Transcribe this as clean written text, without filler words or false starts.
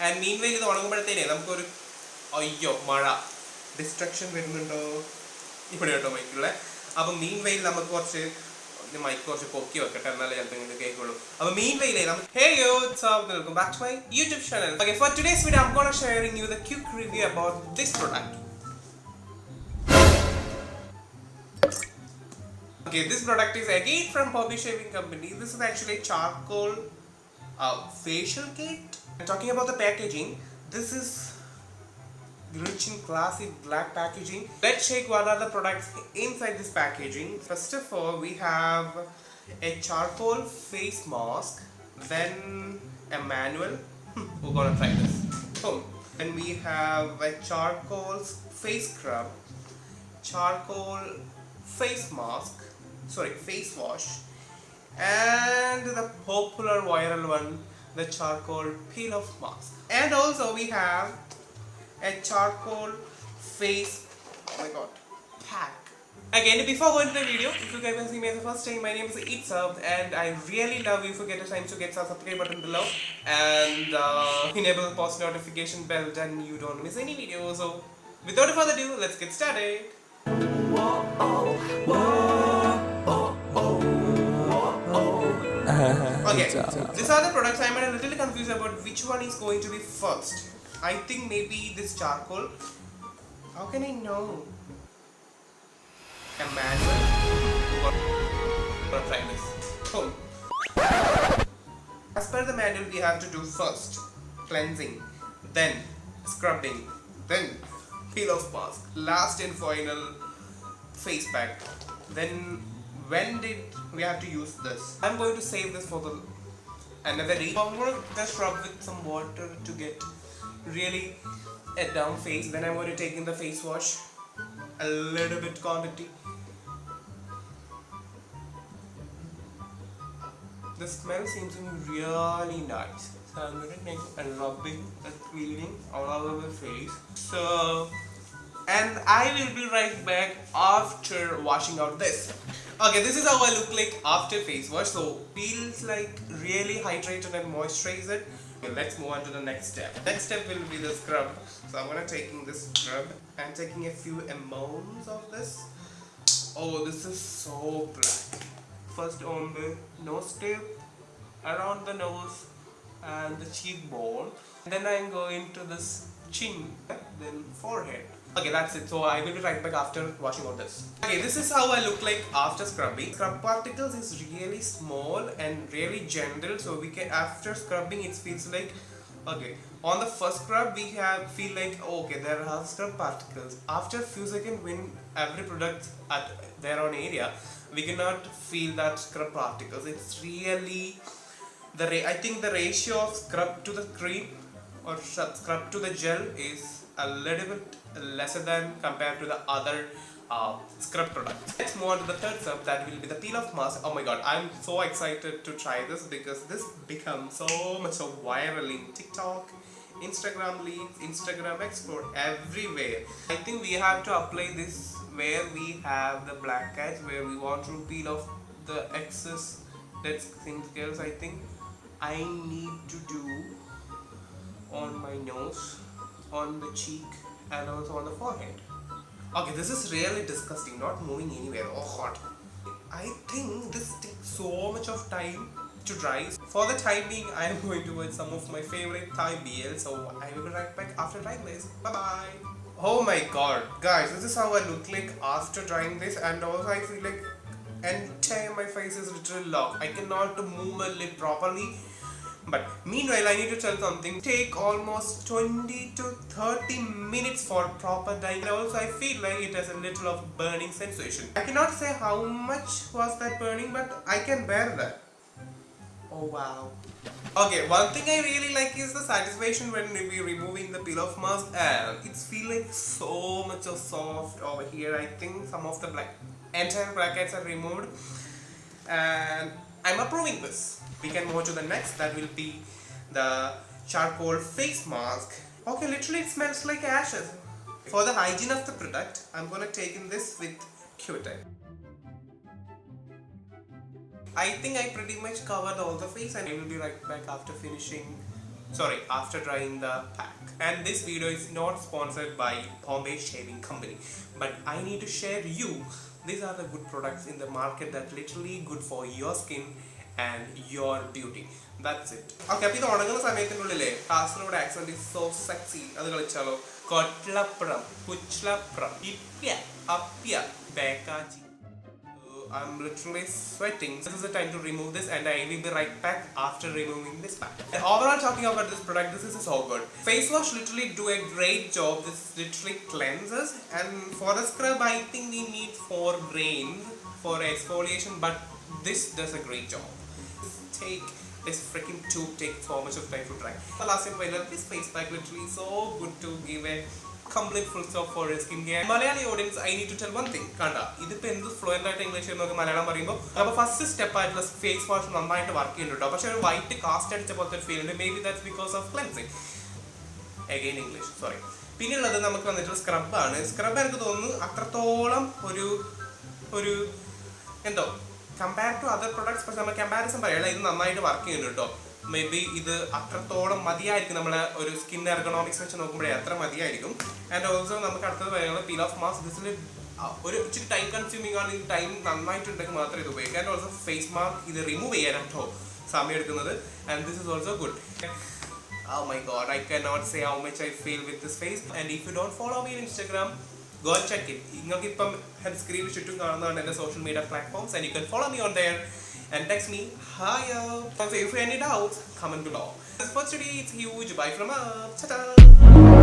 And meanwhile, ഇത് ഉണങ്ങുമ്പോഴത്തേനെ നമുക്കൊരു അയ്യോ മഴ ഡിസ്ട്രക്ഷൻ വരുന്നുണ്ടോ ഇവിടെ കേട്ടോ മൈക്കുള്ള. അപ്പം മീൻവെയിൽ നമുക്ക് കുറച്ച് മൈക്ക് കുറച്ച് പൊക്കി വെക്കട്ടെ, എന്നാലേ ചിലപ്പോൾ ഇങ്ങനെ കേൾക്കുള്ളൂ. അപ്പോൾ മീൻവെയിലേ നമുക്ക് hey yo, what's up? Welcome back to my YouTube channel. Okay, for today's video I'm gonna sharing you the quick review about this product. Okay, this product is again from BOMBAY Shaving Company. This is actually charcoal facial kit. Talking about the packaging, this is rich in classic black packaging. Let's check what are the products inside this packaging. First of all, we have a charcoal face mask, then a manual. We're gonna try this. Then we have a charcoal face scrub, charcoal face mask, face wash, and the popular viral one, the charcoal peel off mask. And also we have a charcoal face pack. Again, before going to the video, if you guys see me as the first time, my name is Itzav, and I really love you if you get a time to get the subscribe button below and enable the post notification bell, then you don't miss any videos. So without further ado, let's get started. Okay, these are the products. I'm a little confused about which one is going to be first. I think maybe this charcoal. How can I know? A manual. Gonna try this. As per the manual, we have to do first cleansing, then scrubbing, then peel off mask, last and final face pack. Then when did we have to use this? I'm going to save this for another day. I'm going to just rub with some water to get really a down face. Then I'm going to take in the face wash, a little bit quantity. The smell seems to be really nice, so I'm going to take a rubbing and cleaning all over the face. So, and I will be right back after washing out this. Okay, this is how I look like after face wash. So feels like really hydrated and moisturized. Okay, let's move on to the next step. Next step will be the scrub. So I'm gonna taking this scrub and taking a few amounts of this. Oh, this is so black. First on the nose tip, around the nose and the cheekbone. And then I'm going to this chin, then forehead. Okay, that's it. So I will be right back after washing all this. Okay, this is how I look like after scrubbing. Scrub particles is really small and really gentle. So we can, after scrubbing, it feels like, okay, on the first scrub we feel like, okay, there are scrub particles. After few seconds, when every product at their own area, we cannot feel that scrub particles. It's really I think the ratio of scrub to the cream or scrub to the gel is a little bit lesser than compared to the other scrub products. Let's move on to the third step, that will be the peel off mask. Oh my god, I'm so excited to try this because this becomes so much so viral in TikTok, Instagram Leads, Instagram Explore, everywhere. I think we have to apply this where we have the black cats, where we want to peel off the excess dead skin scales. I think I need to do on my nose, on the cheek, and also on the forehead. Okay, this is really disgusting, not moving anywhere. Oh hot. I think this takes so much of time to dry. For the time being, I am going to wear some of my favorite Thai BL. So I will be right back after drying this. Bye bye. Oh my god, guys, this is how I look like after drying this, and also I feel like entire my face is literally locked. I cannot move my lip properly. But meanwhile, I need to tell something. Take almost 20 to 30 minutes for proper drying. And also I feel like it has a little of burning sensation. I cannot say how much was that burning, but I can bear that. Oh wow. Okay, one thing I really like is the satisfaction when we removing the peel off mask, and it's feel like so much of soft over here. I think some of the entire brackets are removed, and I'm approving this. We can move to the next, that will be the charcoal face mask. Okay, literally it smells like ashes. For the hygiene of the product, I'm gonna take in this with Q-tip. I think I pretty much covered all the face, and I will be right back after finishing Sorry, after drying the pack. And this video is not sponsored by Bombay Shaving Company, but I need to share you. These are the good products in the market that literally good for your skin and your beauty. That's it. Okay, appo idu odangunna samayathinollile Kasaragod accent is so sexy. Adu kalichalo kotlapram, kuchlapram, ipya, apya, bekaji. I'm literally sweating. This is the time to remove this, and I will be right back after removing this pack. And overall, talking about this product, this is so good. Face wash literally do a great job. This literally cleanses, and for the scrub, I think we need 4 grains for exfoliation, but this does a great job. This freaking tube takes so much of time to dry. The last time, this face pack literally so good to give a complete full stop for your skin care. Malayali audience, I need to tell one thing. Kanda, this is fluent English. Our first step is face wash. But white cast maybe that's because of cleansing. Again English, sorry. Pinilla the Namakan scrub ban. Scrub compared to other products, for example, comparison working maybe either after തോളം മതിയായിരിക്കും നമ്മളെ ഒരു skin ergonomics വെച്ച് നോക്കുമ്പോഴേ അത്ര മതിയായിരിക്കും. And also നമുക്ക് അടുത്തത് പറയുന്നത് peel off mask. ഇതിൽ ഒരു ഇച്ചിരി ടൈം കൺസ്യൂമിംഗ് ആണ്. ഈ ടൈം നന്നായിട്ടുണ്ടെങ്കിൽ മാത്രമേ ഇത് ഉപയോഗിക്കാം. ആൻഡ് ഓൾസോ ഫേസ് മാസ്ക് ഇത് റിമൂവ് ചെയ്യാനായിട്ടോ സമയം എടുക്കുന്നത്. And this is also good. Oh my god, I cannot say how much I feel with this face. And if you don't follow me on Instagram, go and check it. നിങ്ങൾക്ക് ഇപ്പം സ്ക്രീനിൽ ചുറ്റും കാണുന്നതാണ് എൻ്റെ social media platforms, and you can follow me on there and text me hi. So if you have any doubts, comment below. For today, it's huge. Bye from us. Ta-da.